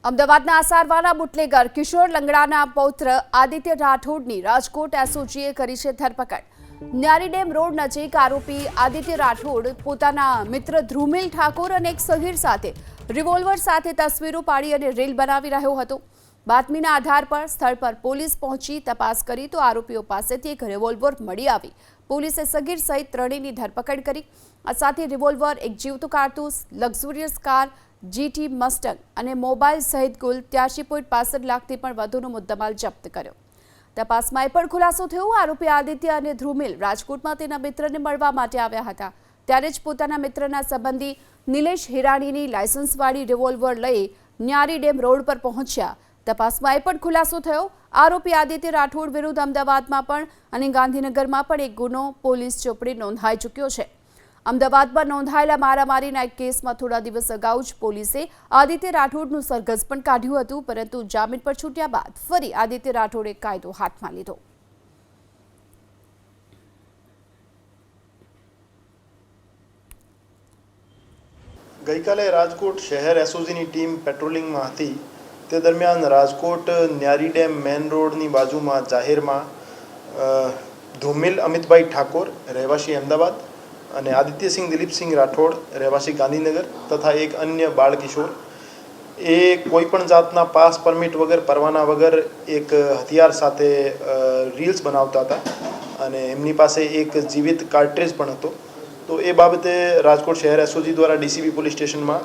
અમદાવાદના આસારવાના બુટલેગર કિશોર લંગડાના પૌત્ર આદિત્ય રાઠોડની રાજકોટ એસઓજીએ કરી છે ધરપકડ। ન્યારી ડેમ રોડ નજીક આરોપી આદિત્ય રાઠોડ પોતાના મિત્ર ધ્રુમિલ ઠાકોર અને એક સગીર સાથે રિવોલ્વર સાથે તસવીરો પાડી અને રીલ બનાવી રહ્યો હતો। બાતમીના આધાર પર સ્થળ પર પોલીસ પહોંચી તપાસ કરી તો આરોપીઓ પાસેથી એક રિવોલ્વર મળી આવી પોલીસે સગીર સહિત ત્રણેયની ધરપકડ કરી। આ સાથે રિવોલ્વર, એક જીવતું કારતૂસ, લક્ઝુરિયસ કાર, જીટી મસ્ટંગ અને મોબાઈલ સહિત કુલ 83.65 લાખથી પણ વધુનો મુદ્દામાલ જપ્ત કર્યો। તપાસમાં એ પણ ખુલાસો થયો, આરોપી આદિત્ય અને ધ્રુમિલ રાજકોટમાં તેના મિત્રને મળવા માટે આવ્યા હતા। ત્યારે જ પોતાના મિત્રના સંબંધી નિલેશ હિરાણીની લાયસન્સવાળી રિવોલ્વર લઈ ન્યારી ડેમ રોડ પર પહોંચ્યા। તપાસમાં એ પણ ખુલાસો થયો, આરોપી આદિત્ય રાઠોડ વિરુદ્ધ અમદાવાદમાં પણ અને ગાંધીનગરમાં પણ એક ગુનો પોલીસ ચોપડે નોંધાઈ ચૂક્યો છે। અમદાવાદમાં નોંધાયેલા મારામારીના એક કેસમાં થોડા દિવસ અગાઉ જ પોલીસે આદિત્ય રાઠોડનું સરઘસ પણ કાઢ્યું હતું, પરંતુ જામીન પર છૂટ્યા બાદ ફરી આદિત્ય રાઠોડે કાયદો હાથમાં લીધો। ગઈકાલે રાજકોટ શહેર એસઓજીની ટીમ પેટ્રોલિંગમાં હતી। તે દરમિયાન રાજકોટ ન્યારી ડેમ મેન રોડની બાજુમાં જાહેરમાં ધુમિલ અમિતભાઈ ઠાકોર રહેવાસી અમદાવાદ અને આદિત્યસિંહ દિલીપસિંહ રાઠોડ રહેવાસી ગાંધીનગર તથા એક અન્ય બાળ કિશોર એ કોઈપણ જાતના પાસ પરમિટ વગર, પરવાના વગર એક હથિયાર સાથે રીલ્સ બનાવતા હતા અને એમની પાસે એક જીવિત કાર્ટ્રેજ પણ હતો। તો એ બાબતે રાજકોટ શહેર એસઓજી દ્વારા ડીસીબી પોલીસ સ્ટેશનમાં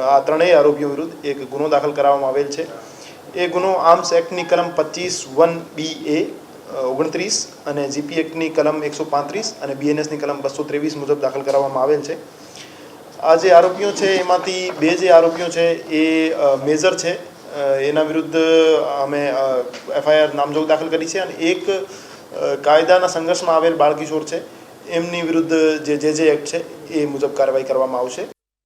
આ ત્રણેય આરોપીઓ વિરુદ્ધ એક ગુનો દાખલ કરાવવામાં આવેલ છે। એ ગુનો આર્મ્સ એક્ટની કલમ 25(1)(BA) 29 અને જીપી એક્ટની કલમ 135 અને બીએનએસની કલમ 223 મુજબ દાખલ કરવામાં આવેલ છે। આ જે આરોપીઓ છે એમાંથી બે જે આરોપીઓ છે એ મેજર છે, એના વિરુદ્ધ અમે એફઆઈઆર નામજોગ દાખલ કરી છે અને એક કાયદાના સંઘર્ષમાં આવેલ બાળકિશોર છે, એમની વિરુદ્ધ જે એક્ટ છે એ મુજબ કાર્યવાહી કરવામાં આવશે।